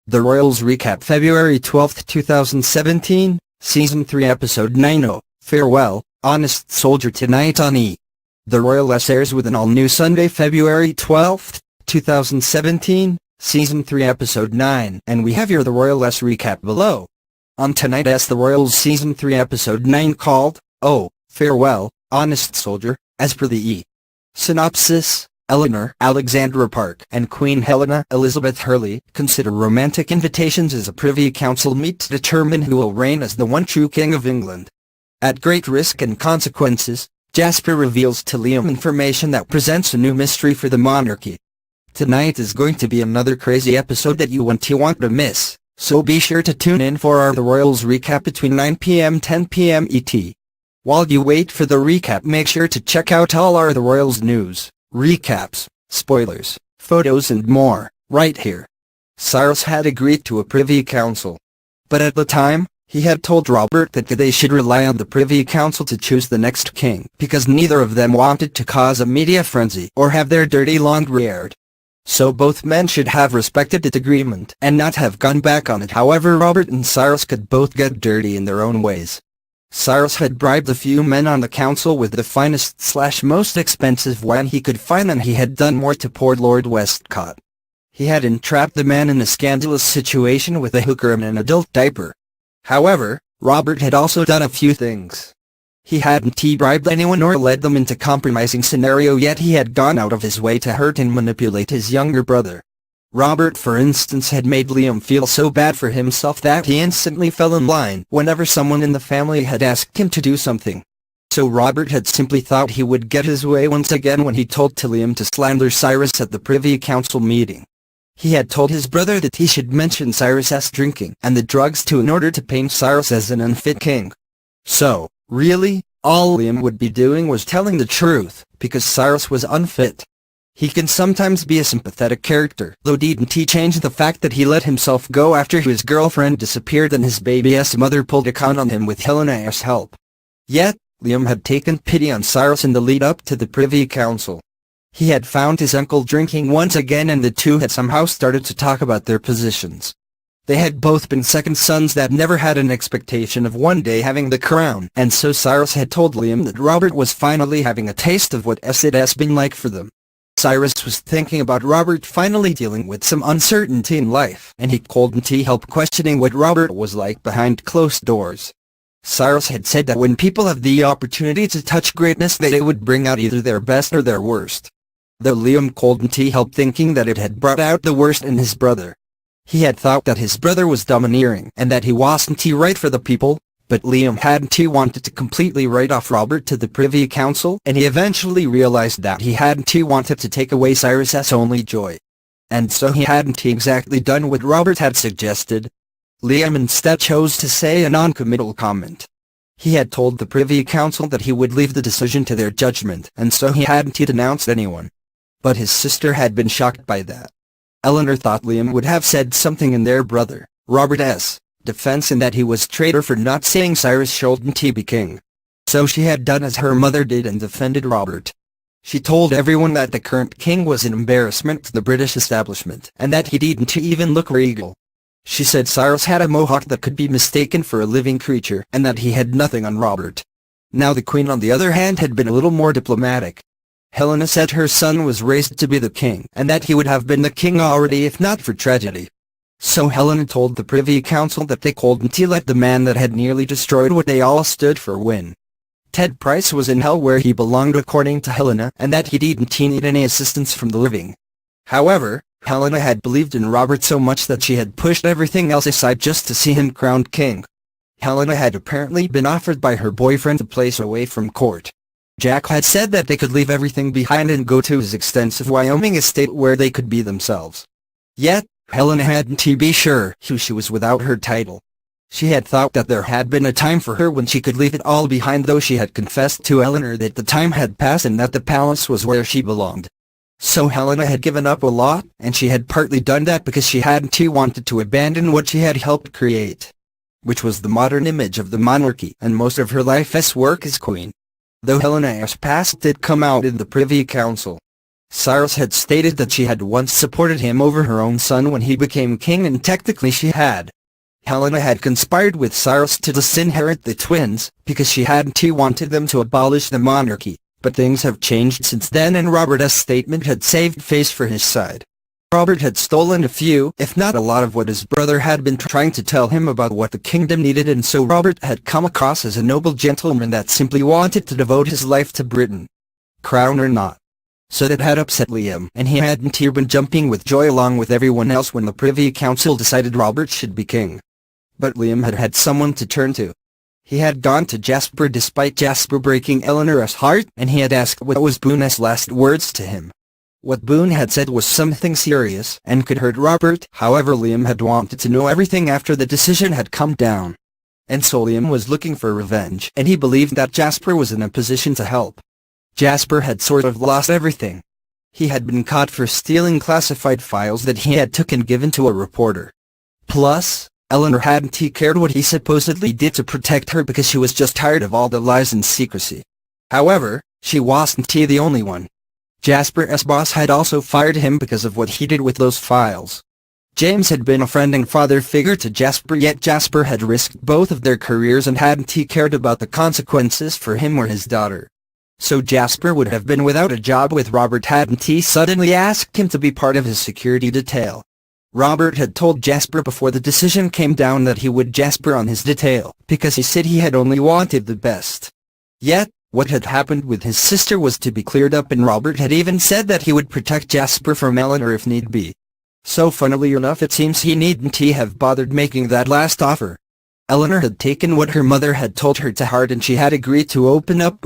The Royals Recap February 12, 2017, Season 3 Episode 9 Farewell, Honest Soldier tonight on E! The Royals airs with an all-new Sunday February 12, 2017, Season 3 Episode 9 and we have here the Royals recap below. On tonight's The Royals Season 3 Episode 9 called, Oh, Farewell, Honest Soldier, as per the E! Synopsis. Eleanor Alexandra Park and Queen Helena Elizabeth Hurley consider romantic invitations as a Privy Council meet to determine who will reign as the one true King of England. At great risk and consequences, Jasper reveals to Liam information that presents a new mystery for the monarchy. Tonight is going to be another crazy episode that you won't want to miss, so be sure to tune in for our The Royals recap between 9 p.m. 10 p.m. ET. While you wait for the recap, make sure to check out all our The Royals news, recaps, spoilers, photos and more, right here. Cyrus had agreed to a Privy Council. But at the time, he had told Robert that they should rely on the Privy Council to choose the next king because neither of them wanted to cause a media frenzy or have their dirty laundry aired. So both men should have respected that agreement and not have gone back on it. However, Robert and Cyrus could both get dirty in their own ways. Cyrus had bribed a few men on the council with the finest/most expensive wine he could find, and he had done more to poor Lord Westcott. He had entrapped the man in a scandalous situation with a hooker and an adult diaper. However, Robert had also done a few things. He hadn't bribed anyone or led them into compromising scenario, yet he had gone out of his way to hurt and manipulate his younger brother. Robert, for instance, had made Liam feel so bad for himself that he instantly fell in line whenever someone in the family had asked him to do something. So Robert had simply thought he would get his way once again when he told Liam to slander Cyrus at the Privy Council meeting. He had told his brother that he should mention Cyrus's drinking and the drugs too in order to paint Cyrus as an unfit king. So, really, all Liam would be doing was telling the truth, because Cyrus was unfit. He can sometimes be a sympathetic character, though didn't he change the fact that he let himself go after his girlfriend disappeared and his baby's mother pulled a con on him with Helena's help. Yet, Liam had taken pity on Cyrus in the lead-up to the Privy Council. He had found his uncle drinking once again, and the two had somehow started to talk about their positions. They had both been second sons that never had an expectation of one day having the crown, and so Cyrus had told Liam that Robert was finally having a taste of what it has been like for them. Cyrus was thinking about Robert finally dealing with some uncertainty in life, and he couldn't help questioning what Robert was like behind closed doors. Cyrus had said that when people have the opportunity to touch greatness, they would bring out either their best or their worst. Though Liam couldn't help thinking that it had brought out the worst in his brother. He had thought that his brother was domineering and that he wasn't right for the people. But Liam hadn't wanted to completely write off Robert to the Privy Council, and he eventually realized that he hadn't wanted to take away Cyrus's only joy. And so he hadn't exactly done what Robert had suggested. Liam instead chose to say a non-committal comment. He had told the Privy Council that he would leave the decision to their judgment, and so he hadn't denounced anyone. But his sister had been shocked by that. Eleanor thought Liam would have said something in their brother, Robert's, defense, and that he was traitor for not saying Cyrus shouldn't be king. So she had done as her mother did and defended Robert. She told everyone that the current king was an embarrassment to the British establishment and that he didn't even look regal. She said Cyrus had a mohawk that could be mistaken for a living creature and that he had nothing on Robert. Now the Queen, on the other hand, had been a little more diplomatic. Helena said her son was raised to be the king and that he would have been the king already if not for tragedy. So Helena told the Privy Council that they couldn't let the man that had nearly destroyed what they all stood for win. Ted Price was in hell where he belonged according to Helena, and that he didn't need any assistance from the living. However, Helena had believed in Robert so much that she had pushed everything else aside just to see him crowned king. Helena had apparently been offered by her boyfriend a place away from court. Jack had said that they could leave everything behind and go to his extensive Wyoming estate where they could be themselves. Yet, Helena hadn't be sure who she was without her title. She had thought that there had been a time for her when she could leave it all behind, though she had confessed to Eleanor that the time had passed and that the palace was where she belonged. So Helena had given up a lot, and she had partly done that because she hadn't wanted to abandon what she had helped create, which was the modern image of the monarchy and most of her life's work as queen. Though Helena's past did come out in the Privy Council. Cyrus had stated that she had once supported him over her own son when he became king, and technically she had. Helena had conspired with Cyrus to disinherit the twins, because she hadn't wanted them to abolish the monarchy, but things have changed since then, and Robert's statement had saved face for his side. Robert had stolen a few, if not a lot, of what his brother had been trying to tell him about what the kingdom needed, and so Robert had come across as a noble gentleman that simply wanted to devote his life to Britain, crown or not. So that had upset Liam, and he hadn't been jumping with joy along with everyone else when the Privy Council decided Robert should be king. But Liam had had someone to turn to. He had gone to Jasper despite Jasper breaking Eleanor's heart, and he had asked what was Boone's last words to him. What Boone had said was something serious and could hurt Robert. However, Liam had wanted to know everything after the decision had come down. And so Liam was looking for revenge, and he believed that Jasper was in a position to help. Jasper had sort of lost everything. He had been caught for stealing classified files that he had took and given to a reporter. Plus, Eleanor hadn't cared what he supposedly did to protect her because she was just tired of all the lies and secrecy. However, she wasn't the only one. Jasper's boss had also fired him because of what he did with those files. James had been a friend and father figure to Jasper, yet Jasper had risked both of their careers and hadn't cared about the consequences for him or his daughter. So Jasper would have been without a job with Robert hadn't he suddenly asked him to be part of his security detail. Robert had told Jasper before the decision came down that he would Jasper on his detail, because he said he had only wanted the best. Yet, what had happened with his sister was to be cleared up, and Robert had even said that he would protect Jasper from Eleanor if need be. So funnily enough, it seems he needn't have bothered making that last offer. Eleanor had taken what her mother had told her to heart, and she had agreed to open up